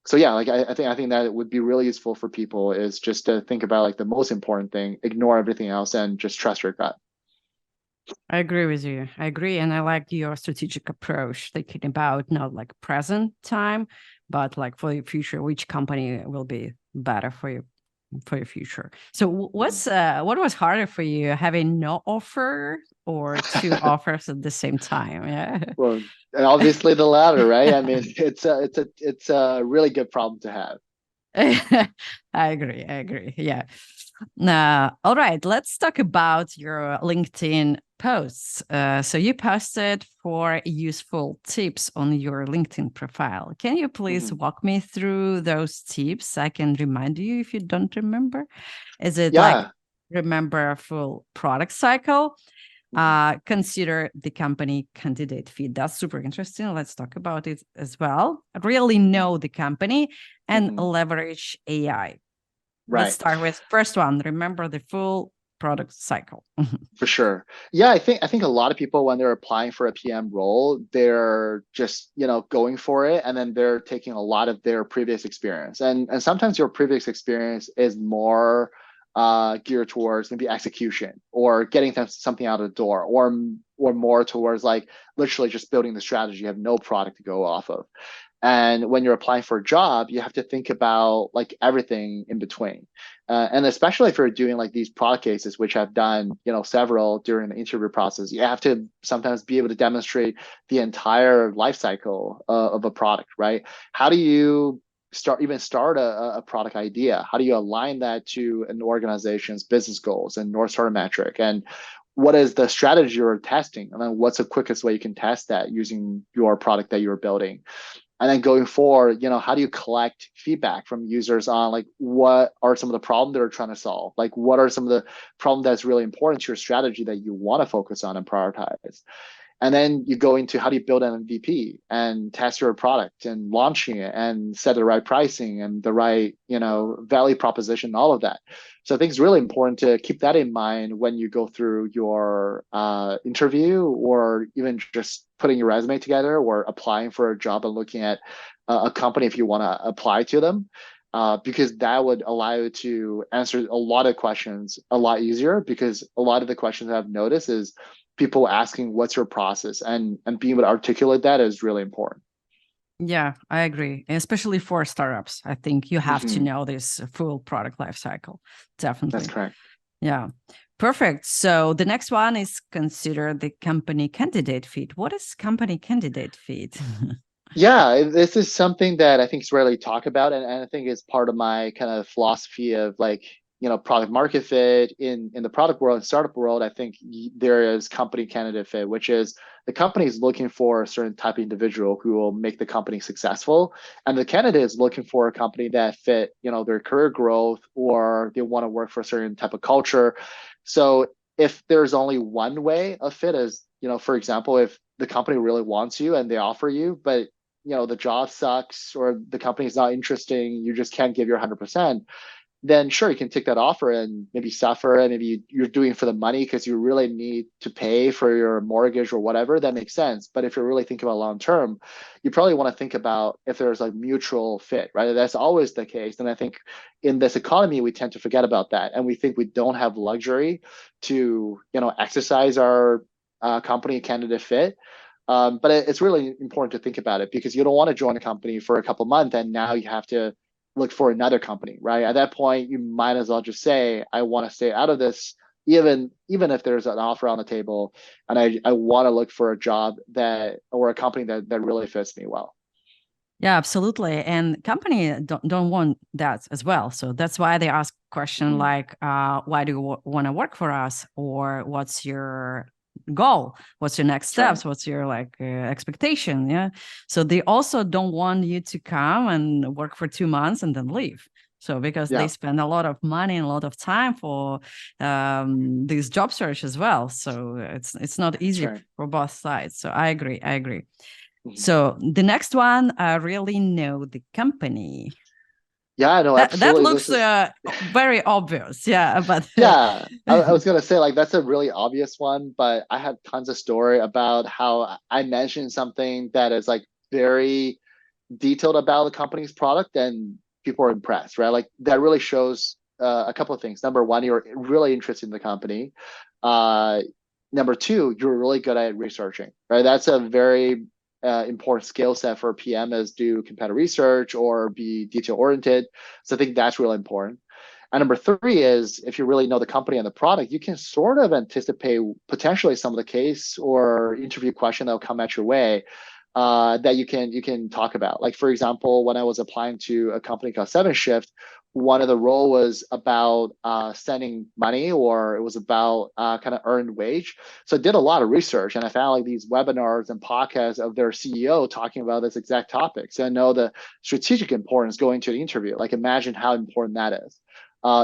So yeah, like I think that it would be really useful for people is just to think about like the most important thing, ignore everything else, and just trust your gut. I agree with you. I agree. And I like your strategic approach, thinking about not like present time, but like for your future, which company will be better for your future. So what was harder for you, having no offer or two offers at the same time? Yeah. Well, and obviously the latter, right? I mean, it's a really good problem to have. I agree. I agree. Yeah. All right. Let's talk about your LinkedIn posts. So you posted 4 useful tips on your LinkedIn profile. Can you please Mhm. walk me through those tips? I can remind you if you don't remember. Is it like Yeah. remember a full product cycle? Mhm. Consider the company candidate fit. That's super interesting. Let's talk about it as well. Really know the company and Mhm. leverage AI. Let's Right. start with first one. Remember the full product cycle. For sure. Yeah, I think a lot of people when they're applying for a PM role, they're just, going for it, and then they're taking a lot of their previous experience. And sometimes your previous experience is more geared towards maybe execution or getting them something out of the door, or more towards like literally just building the strategy. You have no product to go off of. And when you're applying for a job, you have to think about like everything in between. And especially if you're doing like these product cases, which I've done, several during the interview process, you have to sometimes be able to demonstrate the entire life cycle of a product, right? How do you start a product idea? How do you align that to an organization's business goals and North Star metric? And what is the strategy you're testing? And then what's the quickest way you can test that using your product that you're building? And then going forward, how do you collect feedback from users on like what are some of the problems they're trying to solve? Like what are some of the problems that's really important to your strategy that you want to focus on and prioritize? And then you go into how do you build an MVP and test your product and launching it and set the right pricing and the right, value proposition, all of that. So I think it's really important to keep that in mind when you go through your interview, or even just putting your resume together or applying for a job and looking at a company if you want to apply to them. Because that would allow you to answer a lot of questions a lot easier, because a lot of the questions I've noticed is people asking what's your process, and being able to articulate that is really important. Yeah, I agree. Especially for startups. I think you have to Hmm. know this full product life cycle. That's Definitely. correct. Yeah. Perfect. So the next one is consider the company candidate fit. What is company candidate fit? Yeah, this is something that I think is rarely talked about, and I think is part of my kind of philosophy of like product market fit in the product world and startup world. I think there is company candidate fit, which is the company is looking for a certain type of individual who will make the company successful, and the candidate is looking for a company that fit their career growth, or they want to work for a certain type of culture. So if there's only one way of fit, is for example, if the company really wants you and they offer you, but the job sucks or the company is not interesting, you just can't give your 100%, then sure, you can take that offer and maybe suffer, and maybe you're doing it for the money because you really need to pay for your mortgage or whatever. That makes sense. But if you're really thinking about long term, you probably want to think about if there's a mutual fit, right? That's always the case. And I think in this economy, we tend to forget about that, and we think we don't have luxury to exercise our company candidate fit. But it's really important to think about it, because you don't want to join a company for a couple months and now you have to look for another company, right? At that point, you might as well just say, I want to stay out of this, even if there's an offer on the table, and I want to look for a job or a company that really fits me well. Yeah, absolutely. And company don't want that as well. So that's why they ask question like, why do you want to work for us? Or what's your goal? What's your next steps? Right. What's your expectation? Yeah. So they also don't want you to come and work for 2 months and then leave. So because they spend a lot of money and a lot of time for this job search as well. So it's not easy for both sides. So I agree. So the next one, I really know the company. Yeah, no, absolutely. That looks very obvious. Yeah, but yeah, I was gonna say that's a really obvious one, but I had tons of story about how I mentioned something that is very detailed about the company's product, and people are impressed, right? Like that really shows a couple of things. Number one, you're really interested in the company. Number two, you're really good at researching, right? That's a very important skill set for a PM, is do competitive research or be detail oriented. So I think that's really important. And number three is, if you really know the company and the product, you can sort of anticipate potentially some of the case or interview question that will come at your way that you can talk about. Like, for example, when I was applying to a company called 7Shift, one of the role was about sending money, or it was about kind of earned wage. So I did a lot of research, and I found these webinars and podcasts of their CEO talking about this exact topic. So I know the strategic importance going to the interview. Like, imagine how important that is.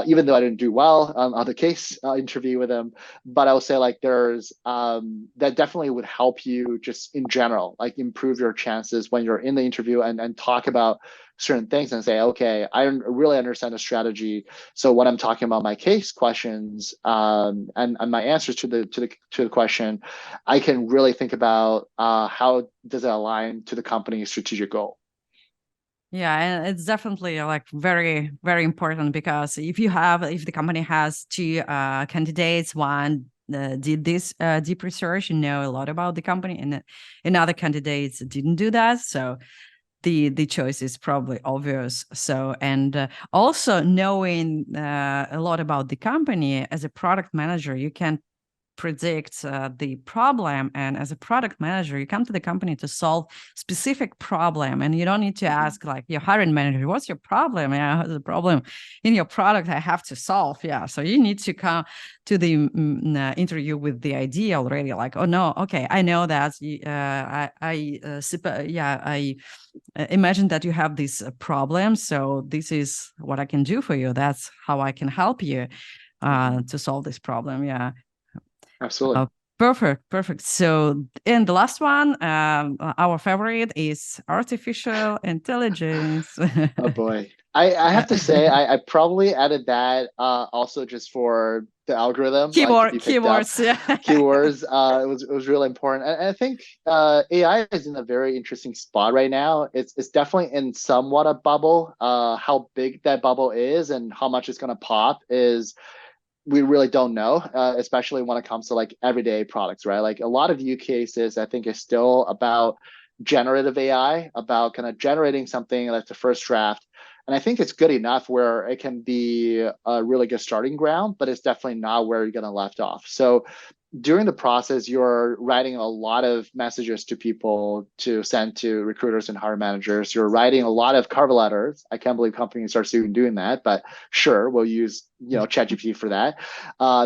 Even though I didn't do well on the case interview with them, but I would say there's that definitely would help you just in general, improve your chances when you're in the interview, and talk about certain things and say, okay, I really understand the strategy. So when I'm talking about my case questions and my answers to the question, I can really think about how does it align to the company's strategic goal. Yeah, and it's definitely very, very important, because if the company has two candidates, one did this deep research, know a lot about the company, and another candidates didn't do that, so the choice is probably obvious. So, and also knowing a lot about the company as a product manager, you can predict the problem, and as a product manager you come to the company to solve specific problem, and you don't need to ask your hiring manager, what's your problem? Yeah, the problem in your product I have to solve. Yeah, so you need to come to the interview with the idea already, oh no, okay, I know that I imagine that you have this problem, so this is what I can do for you, that's how I can help you to solve this problem. Yeah. Absolutely. Perfect. So, and the last one, our favorite is artificial intelligence. Oh boy. I have to say, I probably added that also just for the algorithm to be picked keywords, up. Yeah. Keywords. It was really important. And I think AI is in a very interesting spot right now. It's definitely in somewhat a bubble. How big that bubble is and how much it's gonna pop is, we really don't know, especially when it comes to everyday products, right? A lot of use cases, I think, is still about generative AI, about kind of generating something that's the first draft. And I think it's good enough where it can be a really good starting ground, but it's definitely not where you're going to left off. So during the process, you're writing a lot of messages to people to send to recruiters and hiring managers. You're writing a lot of cover letters. I can't believe companies are soon doing that, but sure, we'll use ChatGPT for that.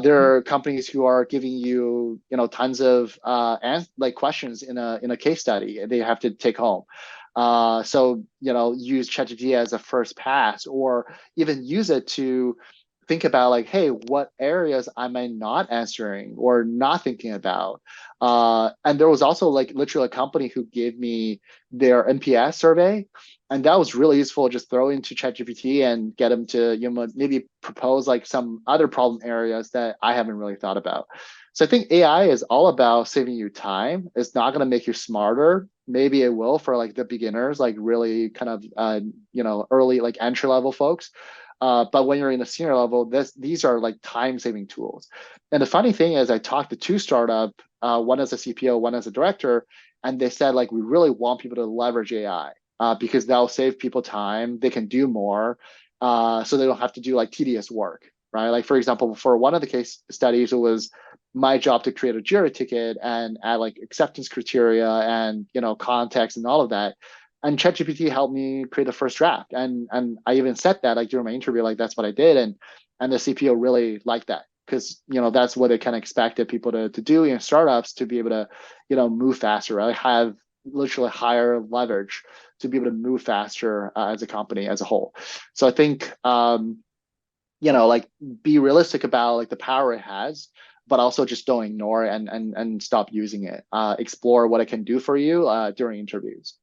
There are companies who are giving you tons of like questions in a case study they have to take home. So use ChatGPT as a first pass, or even use it to think about like, hey, what areas am I not answering or not thinking about? And there was also like literally a company who gave me their NPS survey, and that was really useful. Just throw into ChatGPT and get them to maybe propose like some other problem areas that I haven't really thought about. So I think AI is all about saving you time. It's not going to make you smarter. Maybe it will for like the beginners, like really kind of early like entry level folks. But when you're in the senior level, these are like time-saving tools. And the funny thing is, I talked to two startup, one as a CPO, one as a director, and they said like we really want people to leverage AI because that'll save people time. They can do more, so they don't have to do like tedious work, right? Like for example, for one of the case studies, it was my job to create a Jira ticket and add like acceptance criteria and context and all of that, and ChatGPT helped me create the first draft. And I even said that like during my interview, like that's what I did. And the CPO really liked that because that's what they kind of expected people to do in startups, to be able to move faster, right? Have literally higher leverage to be able to move faster as a company as a whole. So I think like be realistic about like the power it has, but also just don't ignore it and stop using it. Explore what it can do for you during interviews.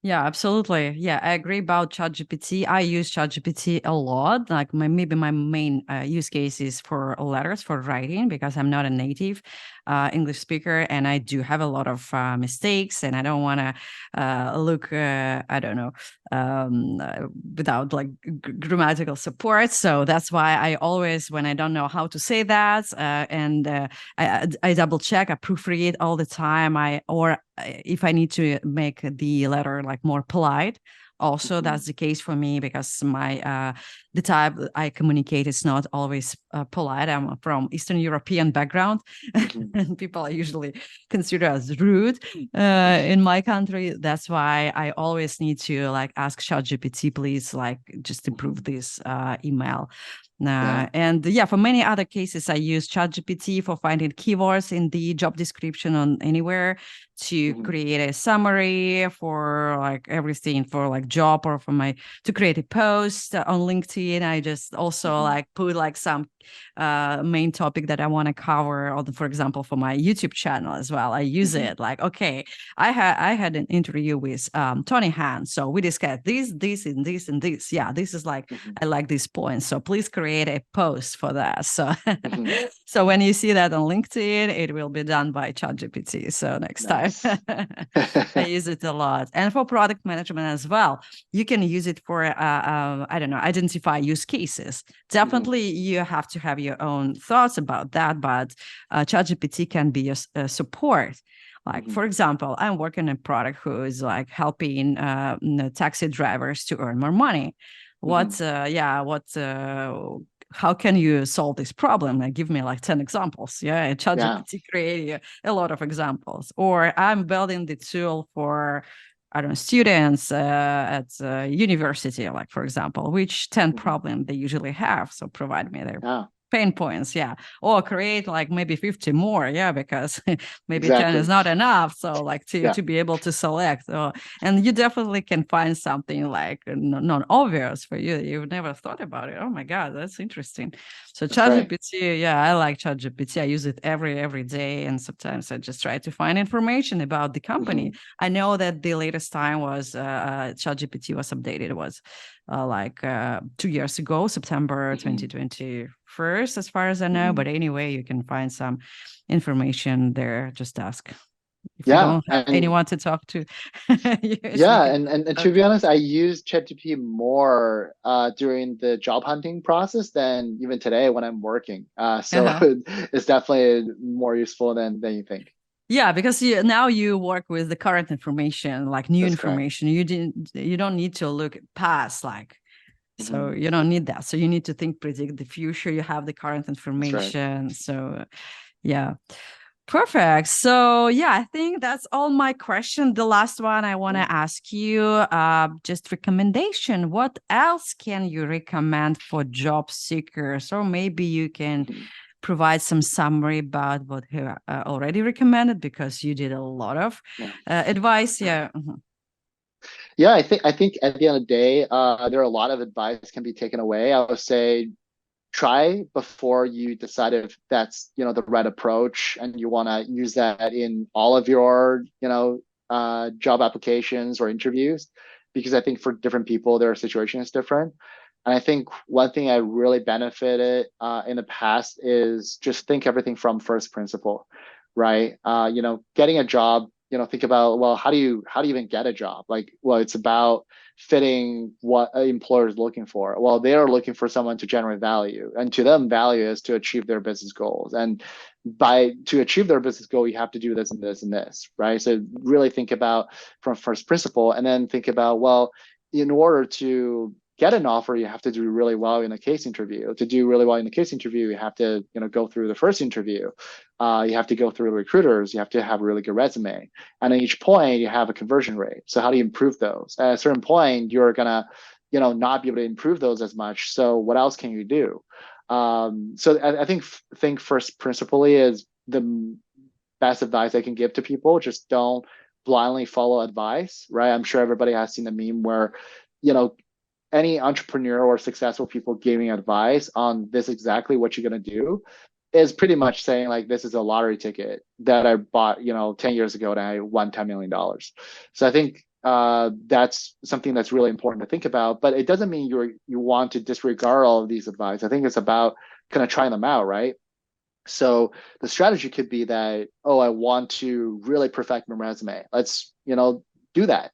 Yeah, absolutely. Yeah, I agree about ChatGPT. I use ChatGPT a lot. Like maybe my main use case is for letters, for writing, because I'm not a native English speaker, and I do have a lot of mistakes, and I don't want to look, I don't know, without like grammatical support. So that's why I always, when I don't know how to say that, I double check, I proofread all the time. Or if I need to make the letter like more polite, also that's the case for me, because my the type I communicate is not always polite. I'm from Eastern European background, and people are usually considered as rude in my country. That's why I always need to like ask ChatGPT, please, like just improve this email. Yeah. And yeah, for many other cases, I use ChatGPT for finding keywords in the job description on anywhere, to create a summary for like everything, for like job, or for to create a post on LinkedIn. I just also like put like some main topic that I want to cover, or for example, for my YouTube channel as well. I use it like, okay, I had an interview with Tony Han, so we discussed this and this and this. Yeah, this is like, I like this point, so please create a post for that. So so when you see that on LinkedIn, it will be done by ChatGPT. So next time Nice. I use it a lot. And for product management as well, you can use it for I don't know, identify use cases. Definitely you have to have your own thoughts about that, but ChatGPT can be a support. Like, for example, I'm working on a product who is like helping taxi drivers to earn more money. How can you solve this problem? Like, give me like 10 examples. Yeah, and Yeah. ChatGPT created a lot of examples. Or I'm building the tool for, I don't know, students at university, like for example, which 10 problem they usually have. So provide me their Yeah. pain points, yeah, or create like maybe 50 more, yeah, because maybe 10 is Exactly. not enough. So like Yeah. to be able to select, and you definitely can find something like not obvious for you. You've never thought about it. Oh my god, that's interesting. So That's right. ChatGPT, yeah, I like ChatGPT. I use it every day, and sometimes I just try to find information about the company. I know that the latest time was ChatGPT was updated. It was 2 years ago, September 2021, as far as I know. But anyway, you can find some information there. Just ask if you Yeah. don't have And anyone to talk to. You yeah, can and to talk be to. honest, I use ChatGPT more during the job hunting process than even today when I'm working. So Uh-huh. it's definitely more useful than you think. Yeah, because now you work with the current information, like new That's correct. information. You don't need to look past, like, so Hmm. you don't need that. So you need to predict the future. You have the current That's right. information. So Yeah. Perfect. So yeah, I think that's all my question. The last one I want to ask you, just recommendation. What else can you recommend for job seekers? Or maybe you can provide some summary about what you already recommended, because you did a lot of Yeah. advice. Yeah. Yeah, I think at the end of the day, there are a lot of advice can be taken away. I would say try before you decide if that's the right approach, and you want to use that in all of your job applications or interviews, because I think for different people their situation is different. And I think one thing I really benefited in the past is just think everything from first principle, right? Getting a job, think about, well, how do you even get a job? Like, well, it's about fitting what an employer is looking for. Well, they are looking for someone to generate value, and to them, value is to achieve their business goals. And to achieve their business goal, you have to do this and this and this, right? So really think about from first principle, and then think about, well, in order to get an offer, you have to do really well in a case interview. To do really well in the case interview, you have to go through the first interview. You have to go through recruiters. You have to have a really good resume. And at each point, you have a conversion rate. So how do you improve those? At a certain point, you're gonna, not be able to improve those as much. So what else can you do? So I think first principally is the best advice I can give to people. Just don't blindly follow advice, right? I'm sure everybody has seen the meme where, you know, any entrepreneur or successful people giving advice on this exactly what you're going to do is pretty much saying like, this is a lottery ticket that I bought 10 years ago and I won $10 million. So I think that's something that's really important to think about, but it doesn't mean you want to disregard all of these advice. I think it's about kind of trying them out, right? So the strategy could be that, oh, I want to really perfect my resume. Let's, do that.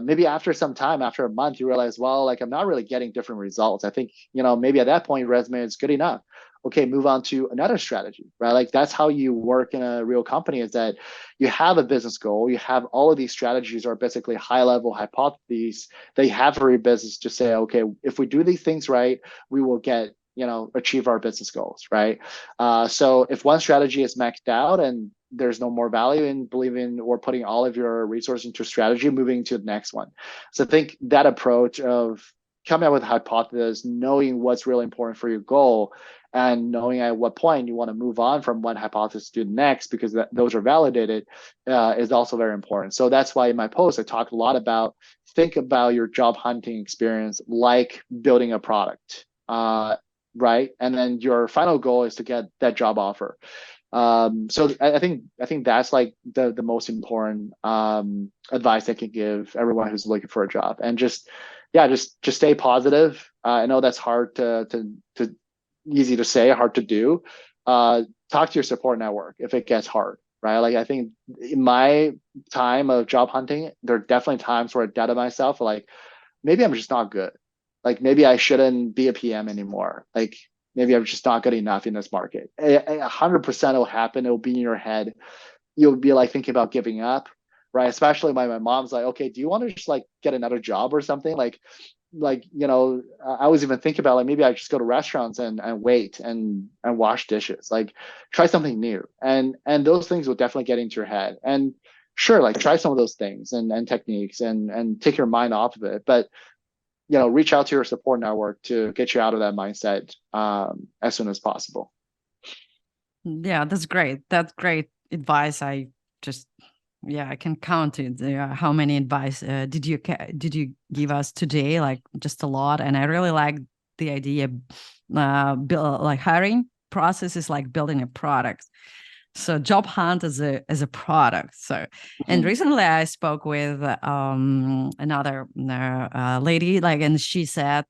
Maybe after some time, after a month, you realize, well, like I'm not really getting different results. I think, maybe at that point, your resume is good enough. Okay, move on to another strategy, right? Like that's how you work in a real company, is that you have a business goal, you have all of these strategies are basically high level hypotheses that you have for your business to say, okay, if we do these things right, we will get achieve our business goals, right? So if one strategy is maxed out and there's no more value in believing or putting all of your resources into strategy, moving to the next one. So I think that approach of coming up with a hypothesis, knowing what's really important for your goal, and knowing at what point you want to move on from one hypothesis to the next, because those are validated, is also very important. So that's why in my post, I talked a lot about think about your job hunting experience like building a product. Right? And then your final goal is to get that job offer. So I think that's like the most important advice I can give everyone who's looking for a job. And just stay positive. I know that's hard to easy to say, hard to do. Talk to your support network if it gets hard, right? Like I think in my time of job hunting, there are definitely times where I doubted myself, like maybe I'm just not good. Like maybe I shouldn't be a PM anymore. Like maybe I'm just not good enough in this market. 100% it'll happen. It'll be in your head. You'll be like thinking about giving up, right? Especially my mom's like, okay, do you want to just like get another job or something? I was even thinking about like maybe I just go to restaurants and wait and wash dishes. Like try something new. And those things will definitely get into your head. And sure, like try some of those things and techniques and take your mind off of it. But reach out to your support network to get you out of that mindset as soon as possible. Yeah, that's great. That's great advice. I just, yeah, I can count it. How many advice did you give us today? Like just a lot. And I really like the idea, like hiring process is like building a product. So job hunt as a product. So, and Mm-hmm. recently I spoke with another lady, like, and she said,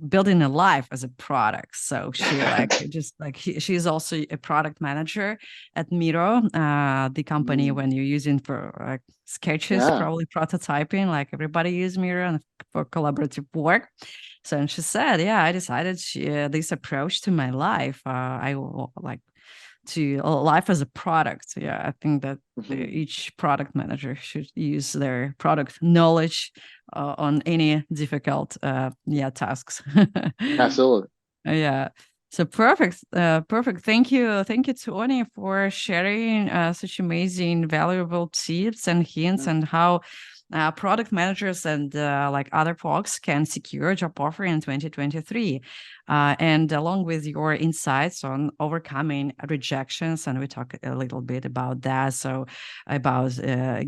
building a life as a product. So she like just like she's also a product manager at Miro, the company when you're using for like sketches, Yeah. probably prototyping. Like everybody use Miro and for collaborative work. So and she said, yeah, I decided this approach to my life. I like to life as a product. So yeah, I think that Mm-hmm. each product manager should use their product knowledge on any difficult tasks. Absolutely. Yeah. So perfect, perfect. Thank you, Tony, for sharing such amazing, valuable tips and hints Mm, on how product managers and like other folks can secure a job offer in 2023. And along with your insights on overcoming rejections, and we talk a little bit about that. So about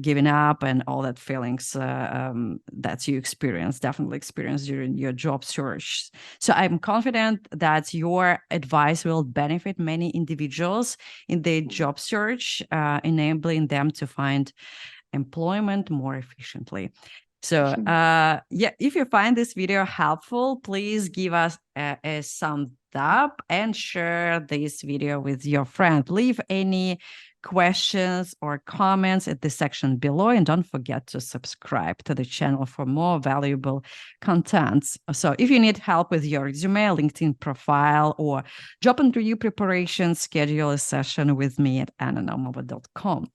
giving up and all that feelings that you definitely experience during your job search. So I'm confident that your advice will benefit many individuals in their mm, job search, enabling them to find employment more efficiently. So yeah, if you find this video helpful, please give us a thumbs up and share this video with your friend. Leave any questions or comments at the section below, and don't forget to subscribe to the channel for more valuable contents. So if you need help with your resume, LinkedIn profile, or job interview preparation, schedule a session with me at annanomova.com.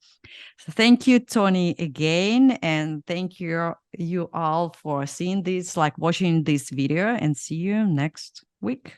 So thank you, Tony, again. And thank you all for seeing this, like watching this video, and see you next week.